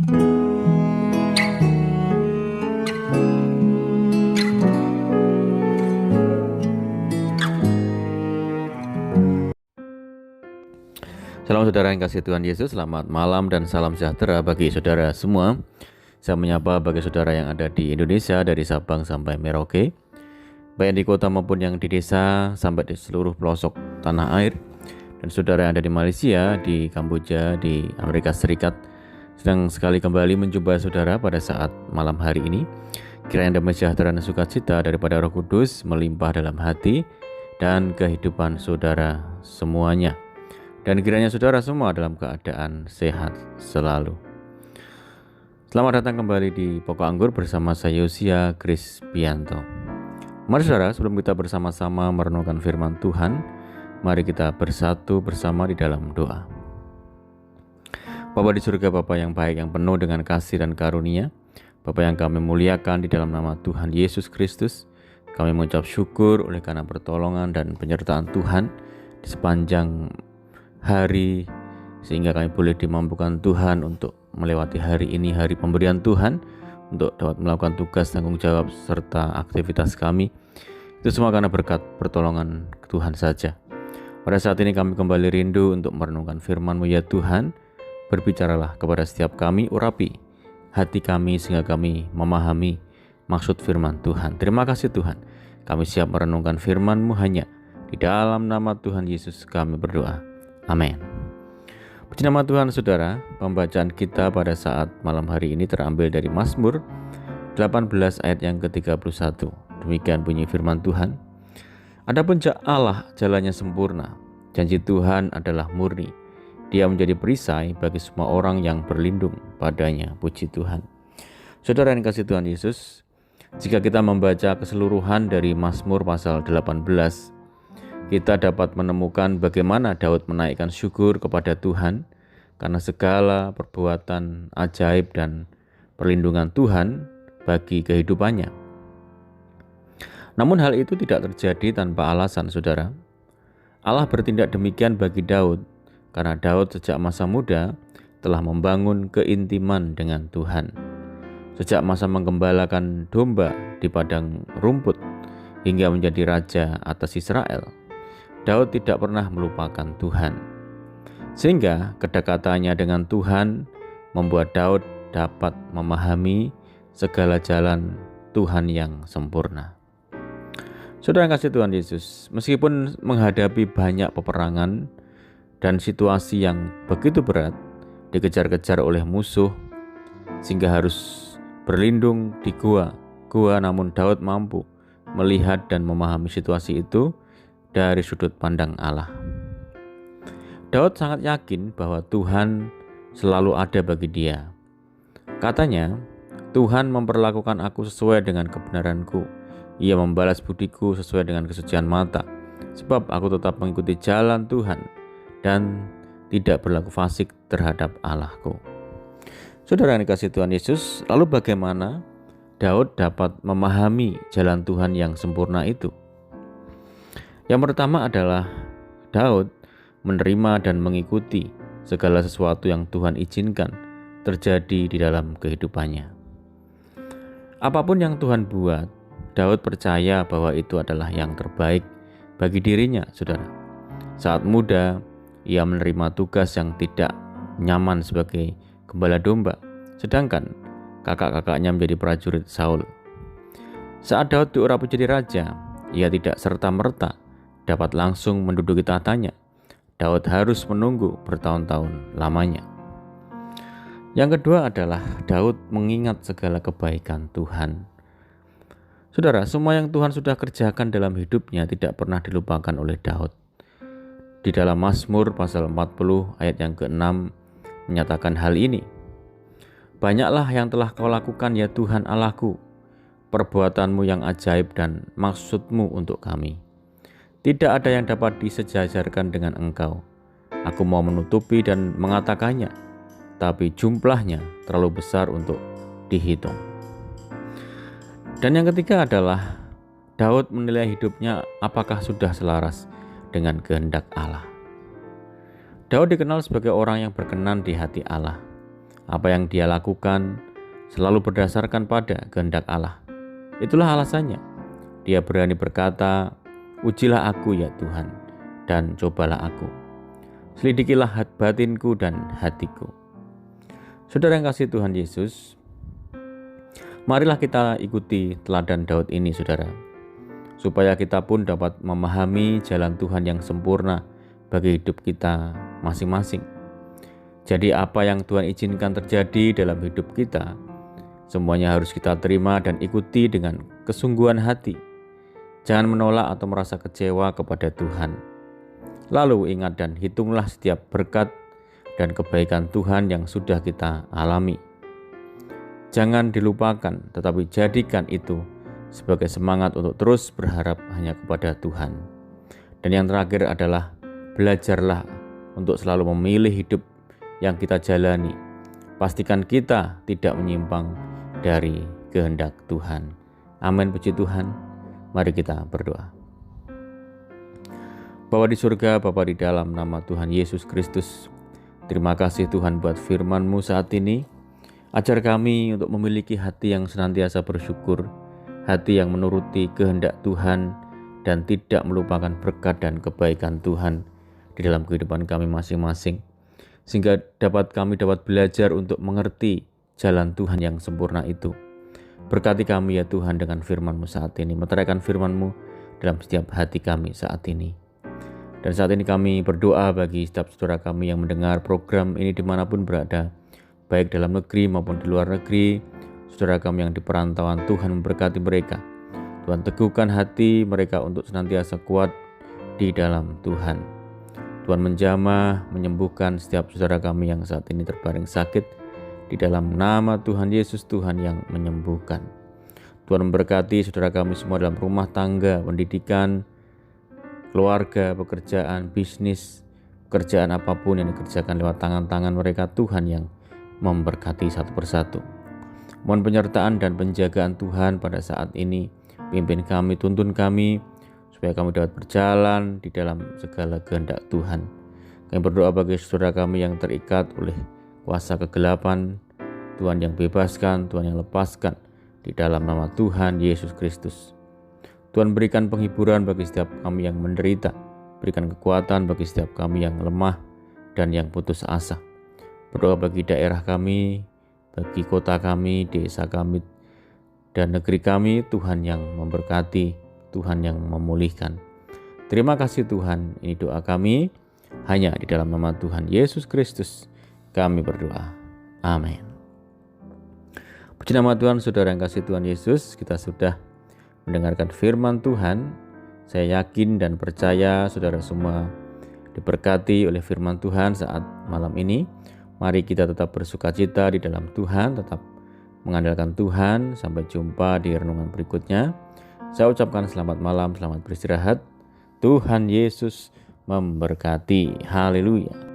Salam saudara yang kasih Tuhan Yesus, selamat malam dan salam sejahtera bagi saudara semua. Saya menyapa bagi saudara yang ada di Indonesia dari Sabang sampai Merauke, baik di kota maupun yang di desa sampai di seluruh pelosok tanah air. Dan saudara yang ada di Malaysia, di Kamboja, di Amerika Serikat, sedang sekali kembali menjumpai saudara pada saat malam hari ini. Kiranya damai sejahtera dan sukacita daripada Roh Kudus melimpah dalam hati dan kehidupan saudara semuanya. Dan kiranya saudara semua dalam keadaan sehat selalu. Selamat datang kembali di Pokok Anggur bersama saya Yosia Krispianto. Mari saudara, sebelum kita bersama-sama merenungkan firman Tuhan, mari kita bersatu bersama di dalam doa. Bapa di surga, Bapa yang baik, yang penuh dengan kasih dan karunia, Bapa yang kami muliakan di dalam nama Tuhan Yesus Kristus, kami mengucap syukur oleh karena pertolongan dan penyertaan Tuhan di sepanjang hari, sehingga kami boleh dimampukan Tuhan untuk melewati hari ini, hari pemberian Tuhan, untuk dapat melakukan tugas, tanggung jawab, serta aktivitas kami. Itu semua karena berkat pertolongan Tuhan saja. Pada saat ini kami kembali rindu untuk merenungkan firman-Mu ya Tuhan. Berbicaralah kepada setiap kami, urapi hati kami sehingga kami memahami maksud firman Tuhan. Terima kasih Tuhan, kami siap merenungkan firman-Mu hanya di dalam nama Tuhan Yesus kami berdoa. Amin. Puji nama Tuhan saudara, pembacaan kita pada saat malam hari ini terambil dari Mazmur 18 ayat yang ke-31. Demikian bunyi firman Tuhan. Adapun Allah jalannya sempurna, janji Tuhan adalah murni. Dia menjadi perisai bagi semua orang yang berlindung padanya. Puji Tuhan. Saudara yang kasih Tuhan Yesus, jika kita membaca keseluruhan dari Mazmur pasal 18, kita dapat menemukan bagaimana Daud menaikkan syukur kepada Tuhan karena segala perbuatan ajaib dan perlindungan Tuhan bagi kehidupannya. Namun hal itu tidak terjadi tanpa alasan, saudara. Allah bertindak demikian bagi Daud karena Daud sejak masa muda telah membangun keintiman dengan Tuhan. Sejak masa menggembalakan domba di padang rumput hingga menjadi raja atas Israel, Daud tidak pernah melupakan Tuhan. Sehingga kedekatannya dengan Tuhan membuat Daud dapat memahami segala jalan Tuhan yang sempurna. Saudara yang kasih Tuhan Yesus, meskipun menghadapi banyak peperangan dan situasi yang begitu berat, dikejar-kejar oleh musuh sehingga harus berlindung di gua, namun Daud mampu melihat dan memahami situasi itu dari sudut pandang Allah. Daud sangat yakin bahwa Tuhan selalu ada bagi dia. Katanya, Tuhan memperlakukan aku sesuai dengan kebenaranku. Ia membalas budiku sesuai dengan kesucian mata. Sebab aku tetap mengikuti jalan Tuhan dan tidak berlaku fasik terhadap Allahku. Saudara yang dikasihi Tuhan Yesus, lalu bagaimana Daud dapat memahami jalan Tuhan yang sempurna itu? Yang pertama adalah Daud menerima dan mengikuti segala sesuatu yang Tuhan izinkan terjadi di dalam kehidupannya. Apapun yang Tuhan buat, Daud percaya bahwa itu adalah yang terbaik bagi dirinya, saudara. Saat muda, ia menerima tugas yang tidak nyaman sebagai gembala domba, sedangkan kakak-kakaknya menjadi prajurit Saul. Saat Daud diurapi jadi raja, ia tidak serta-merta dapat langsung menduduki tahtanya. Daud harus menunggu bertahun-tahun lamanya. Yang kedua adalah Daud mengingat segala kebaikan Tuhan. Saudara, semua yang Tuhan sudah kerjakan dalam hidupnya tidak pernah dilupakan oleh Daud. Di dalam Mazmur pasal 40 ayat yang ke-6 menyatakan hal ini. Banyaklah yang telah kau lakukan ya Tuhan Allahku, perbuatanmu yang ajaib dan maksudmu untuk kami. Tidak ada yang dapat disejajarkan dengan engkau. Aku mau menutupi dan mengatakannya, tapi jumlahnya terlalu besar untuk dihitung. Dan yang ketiga adalah Daud menilai hidupnya apakah sudah selaras dengan kehendak Allah. Daud dikenal sebagai orang yang berkenan di hati Allah. Apa yang dia lakukan selalu berdasarkan pada kehendak Allah. Itulah alasannya dia berani berkata, "Ujilah aku ya Tuhan, dan cobalah aku. Selidikilah batinku dan hatiku." Saudara yang kasih Tuhan Yesus, marilah kita ikuti teladan Daud ini, saudara, supaya kita pun dapat memahami jalan Tuhan yang sempurna bagi hidup kita masing-masing. Jadi apa yang Tuhan izinkan terjadi dalam hidup kita, semuanya harus kita terima dan ikuti dengan kesungguhan hati. Jangan menolak atau merasa kecewa kepada Tuhan. Lalu ingat dan hitunglah setiap berkat dan kebaikan Tuhan yang sudah kita alami. Jangan dilupakan, tetapi jadikan itu sebagai semangat untuk terus berharap hanya kepada Tuhan. Dan yang terakhir adalah belajarlah untuk selalu memilih hidup yang kita jalani. Pastikan kita tidak menyimpang dari kehendak Tuhan. Amin, puji Tuhan. Mari kita berdoa. Bapa di surga, Bapa di dalam nama Tuhan Yesus Kristus, terima kasih Tuhan buat firman-Mu saat ini. Ajar kami untuk memiliki hati yang senantiasa bersyukur, hati yang menuruti kehendak Tuhan, dan tidak melupakan berkat dan kebaikan Tuhan di dalam kehidupan kami masing-masing. Sehingga kami dapat belajar untuk mengerti jalan Tuhan yang sempurna itu. Berkati kami ya Tuhan dengan firman-Mu saat ini. Meteraikan firman-Mu dalam setiap hati kami saat ini. Dan saat ini kami berdoa bagi setiap saudara kami yang mendengar program ini dimanapun berada, baik dalam negeri maupun di luar negeri. Saudara kami yang di perantauan, Tuhan memberkati mereka. Tuhan teguhkan hati mereka untuk senantiasa kuat di dalam Tuhan. Tuhan menjamah, menyembuhkan setiap saudara kami yang saat ini terbaring sakit. Di dalam nama Tuhan Yesus, Tuhan yang menyembuhkan. Tuhan memberkati saudara kami semua dalam rumah tangga, pendidikan, keluarga, pekerjaan, bisnis, pekerjaan apapun yang dikerjakan lewat tangan-tangan mereka. Tuhan yang memberkati satu persatu. Mohon penyertaan dan penjagaan Tuhan pada saat ini. Pimpin kami, tuntun kami, supaya kami dapat berjalan di dalam segala kehendak Tuhan. Kami berdoa bagi saudara kami yang terikat oleh kuasa kegelapan, Tuhan yang bebaskan, Tuhan yang lepaskan di dalam nama Tuhan Yesus Kristus. Tuhan berikan penghiburan bagi setiap kami yang menderita, berikan kekuatan bagi setiap kami yang lemah dan yang putus asa. Berdoa bagi daerah kami, bagi kota kami, desa kami, dan negeri kami, Tuhan yang memberkati, Tuhan yang memulihkan. Terima kasih Tuhan, ini doa kami hanya di dalam nama Tuhan Yesus Kristus kami berdoa. Amin. Puji nama Tuhan, saudara yang kasih Tuhan Yesus, kita sudah mendengarkan firman Tuhan. Saya yakin dan percaya saudara semua diberkati oleh firman Tuhan saat malam ini. Mari kita tetap bersukacita di dalam Tuhan, tetap mengandalkan Tuhan. Sampai jumpa di renungan berikutnya. Saya ucapkan selamat malam, selamat beristirahat. Tuhan Yesus memberkati. Haleluya.